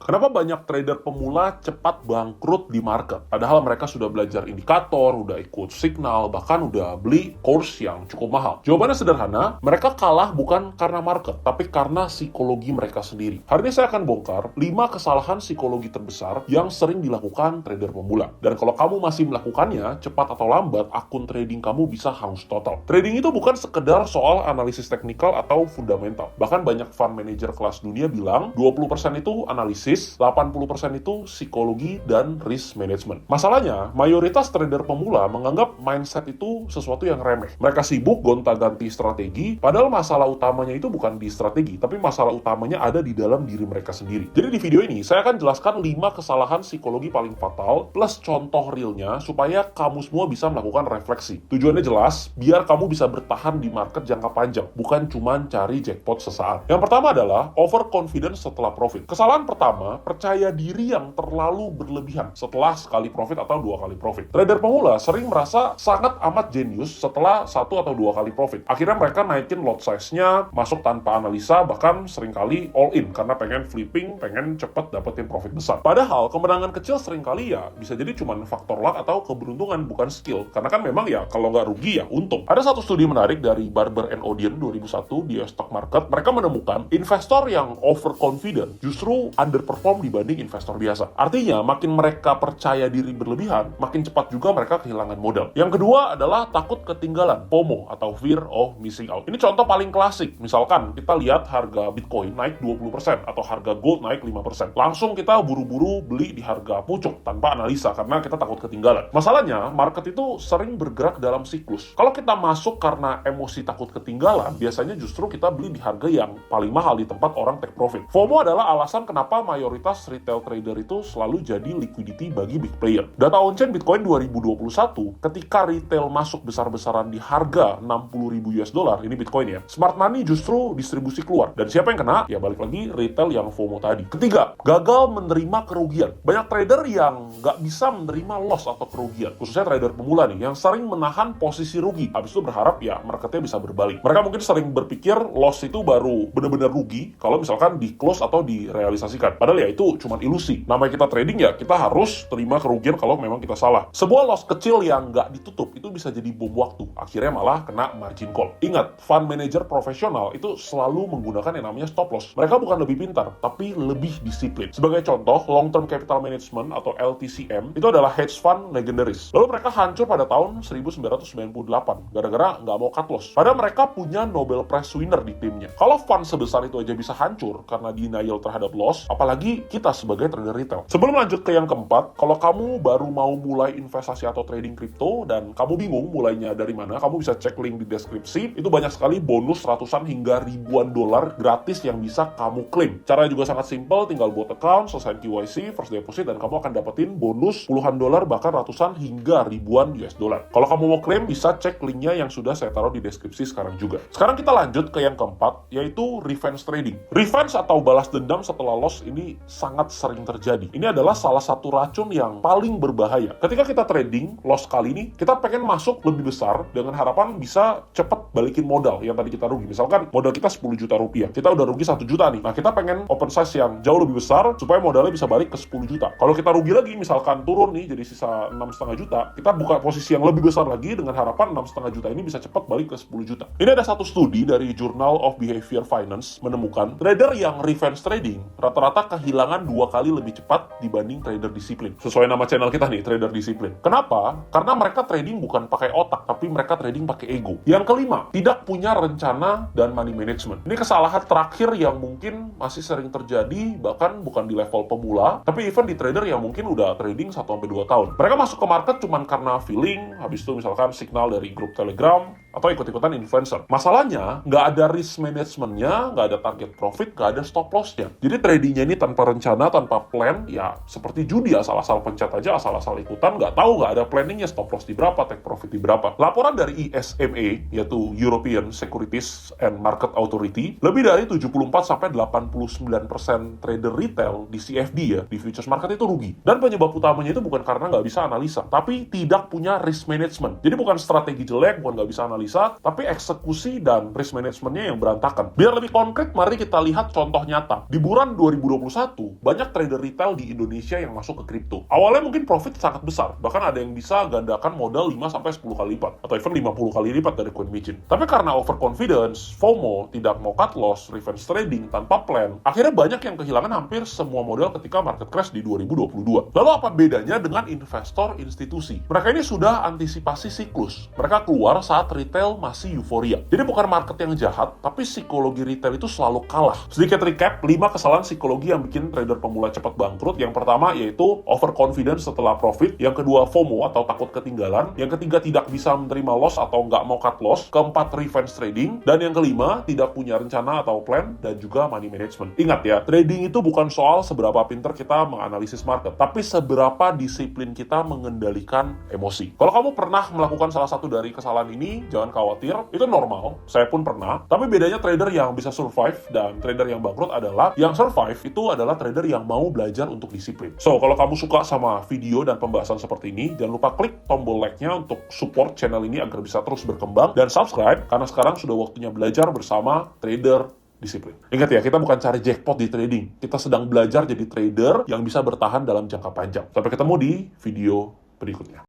Kenapa banyak trader pemula cepat bangkrut di market? Padahal mereka sudah belajar indikator, udah ikut signal, bahkan udah beli course yang cukup mahal. Jawabannya sederhana, mereka kalah bukan karena market, tapi karena psikologi mereka sendiri. Hari ini saya akan bongkar 5 kesalahan psikologi terbesar yang sering dilakukan trader pemula. Dan kalau kamu masih melakukannya, cepat atau lambat, akun trading kamu bisa hangus total. Trading itu bukan sekedar soal analisis teknikal atau fundamental. Bahkan banyak fund manager kelas dunia bilang 20% itu analisis, 80% itu psikologi dan risk management. Masalahnya, mayoritas trader pemula menganggap mindset itu sesuatu yang remeh. Mereka sibuk gonta-ganti strategi, padahal masalah utamanya itu bukan di strategi, tapi masalah utamanya ada di dalam diri mereka sendiri. Jadi di video ini, saya akan jelaskan 5 kesalahan psikologi paling fatal, plus contoh realnya, supaya kamu semua bisa melakukan refleksi. Tujuannya jelas, biar kamu bisa bertahan di market jangka panjang, bukan cuma cari jackpot sesaat. Yang pertama adalah overconfidence setelah profit. Kesalahan pertama, percaya diri yang terlalu berlebihan setelah sekali profit atau 2 kali profit. Trader pemula sering merasa sangat amat jenius setelah 1 atau 2 kali profit. Akhirnya mereka naikin lot size-nya, masuk tanpa analisa, bahkan seringkali all in karena pengen flipping, pengen cepet dapetin profit besar. Padahal kemenangan kecil seringkali ya bisa jadi cuma faktor luck atau keberuntungan, bukan skill. Karena kan memang ya kalau nggak rugi ya untung. Ada satu studi menarik dari Barber and Odeon 2001 di stock market. Mereka menemukan investor yang overconfident justru underperform dibanding investor biasa. Artinya, makin mereka percaya diri berlebihan, makin cepat juga mereka kehilangan modal. Yang kedua adalah takut ketinggalan, FOMO atau fear of missing out. Ini contoh paling klasik. Misalkan kita lihat harga Bitcoin naik 20% atau harga gold naik 5%. Langsung kita buru-buru beli di harga pucuk tanpa analisa karena kita takut ketinggalan. Masalahnya, market itu sering bergerak dalam siklus. Kalau kita masuk karena emosi takut ketinggalan, biasanya justru kita beli di harga yang paling mahal di tempat orang take profit. FOMO adalah alasan kenapa mayoritas retail trader itu selalu jadi liquidity bagi big player. Data on-chain Bitcoin 2021, ketika retail masuk besar-besaran di harga 60.000 US dollar, ini Bitcoin ya, smart money justru distribusi keluar. Dan siapa yang kena? Ya balik lagi retail yang FOMO tadi. Ketiga, gagal menerima kerugian. Banyak trader yang nggak bisa menerima loss atau kerugian, khususnya trader pemula nih, yang sering menahan posisi rugi. Habis itu berharap ya marketnya bisa berbalik. Mereka mungkin sering berpikir loss itu baru benar-benar rugi kalau misalkan di close atau direalisasikan. Padahal ya itu cuma ilusi. Namanya kita trading ya kita harus terima kerugian kalau memang kita salah. Sebuah loss kecil yang nggak ditutup itu bisa jadi bom waktu. Akhirnya malah kena margin call. Ingat, fund manager profesional itu selalu menggunakan yang namanya stop loss. Mereka bukan lebih pintar, tapi lebih disiplin. Sebagai contoh, long term capital management atau LTCM itu adalah hedge fund legendaris. Lalu mereka hancur pada tahun 1998 gara-gara nggak mau cut loss. Padahal mereka punya Nobel Prize winner di timnya. Kalau fund sebesar itu aja bisa hancur karena denial terhadap loss, apalagi kita sebagai trader retail. Sebelum lanjut ke yang keempat, kalau kamu baru mau mulai investasi atau trading kripto dan kamu bingung mulainya dari mana, kamu bisa cek link di deskripsi. Itu banyak sekali bonus ratusan hingga ribuan dolar gratis yang bisa kamu klaim. Caranya juga sangat simpel, tinggal buat account, selesai KYC, first deposit, dan kamu akan dapetin bonus puluhan dolar bahkan ratusan hingga ribuan US dollar. Kalau kamu mau klaim, bisa cek linknya yang sudah saya taruh di deskripsi sekarang juga. Sekarang kita lanjut ke yang keempat, yaitu revenge trading. Revenge atau balas dendam setelah loss ini sangat sering terjadi. Ini adalah salah satu racun yang paling berbahaya. Ketika kita trading, loss kali ini, kita pengen masuk lebih besar dengan harapan bisa cepat balikin modal yang tadi kita rugi. Misalkan modal kita 10 juta rupiah, kita udah rugi 1 juta nih. Nah, kita pengen open size yang jauh lebih besar supaya modalnya bisa balik ke 10 juta. Kalau kita rugi lagi, misalkan turun nih jadi sisa 6,5 juta, kita buka posisi yang lebih besar lagi dengan harapan 6,5 juta ini bisa cepat balik ke 10 juta. Ini ada satu studi dari Journal of Behavior Finance menemukan trader yang revenge trading rata-rata kehilangan 2 kali lebih cepat dibanding trader disiplin. Sesuai nama channel kita nih, trader disiplin. Kenapa? Karena mereka trading bukan pakai otak, tapi mereka trading pakai ego. Yang kelima, tidak punya rencana dan money management. Ini kesalahan terakhir yang mungkin masih sering terjadi, bahkan bukan di level pemula, tapi even di trader yang mungkin udah trading 1-2 tahun. Mereka masuk ke market cuma karena feeling, habis itu misalkan signal dari grup Telegram, atau ikut-ikutan influencer. Masalahnya, nggak ada risk managementnya, nggak ada target profit, nggak ada stop loss-nya. Jadi tradingnya ini tanpa rencana, tanpa plan, ya seperti judi, asal-asal pencet aja, asal-asal ikutan, nggak tahu, nggak ada planningnya, stop loss di berapa, take profit di berapa. Laporan dari ESMA, yaitu European Securities and Market Authority, lebih dari 74-89% trader retail di CFD ya, di futures market itu rugi. Dan penyebab utamanya itu bukan karena nggak bisa analisa, tapi tidak punya risk management. Jadi bukan strategi jelek, bukan nggak bisa analisa, analisa, tapi eksekusi dan risk manajemennya yang berantakan. Biar lebih konkret, mari kita lihat contoh nyata. Di bulan 2021, banyak trader retail di Indonesia yang masuk ke kripto. Awalnya mungkin profit sangat besar, bahkan ada yang bisa gandakan modal 5-10 kali lipat, atau even 50 kali lipat dari coin micin. Tapi karena overconfidence, FOMO, tidak mau cut loss, revenge trading tanpa plan, akhirnya banyak yang kehilangan hampir semua modal ketika market crash di 2022. Lalu apa bedanya dengan investor institusi? Mereka ini sudah antisipasi siklus. Mereka keluar saat retail masih euforia. Jadi bukan market yang jahat, tapi psikologi retail itu selalu kalah. Sedikit recap, 5 kesalahan psikologi yang bikin trader pemula cepat bangkrut. Yang pertama yaitu overconfidence setelah profit. Yang kedua FOMO atau takut ketinggalan. Yang ketiga tidak bisa menerima loss atau nggak mau cut loss. Keempat revenge trading. Dan yang kelima tidak punya rencana atau plan dan juga money management. Ingat ya, trading itu bukan soal seberapa pintar kita menganalisis market, tapi seberapa disiplin kita mengendalikan emosi. Kalau kamu pernah melakukan salah satu dari kesalahan ini, jangan khawatir, itu normal. Saya pun pernah. Tapi bedanya trader yang bisa survive dan trader yang bangkrut adalah yang survive itu adalah trader yang mau belajar untuk disiplin. So, kalau kamu suka sama video dan pembahasan seperti ini, jangan lupa klik tombol like-nya untuk support channel ini agar bisa terus berkembang, dan subscribe karena sekarang sudah waktunya belajar bersama trader disiplin. Ingat ya, kita bukan cari jackpot di trading. Kita sedang belajar jadi trader yang bisa bertahan dalam jangka panjang. Sampai ketemu di video berikutnya.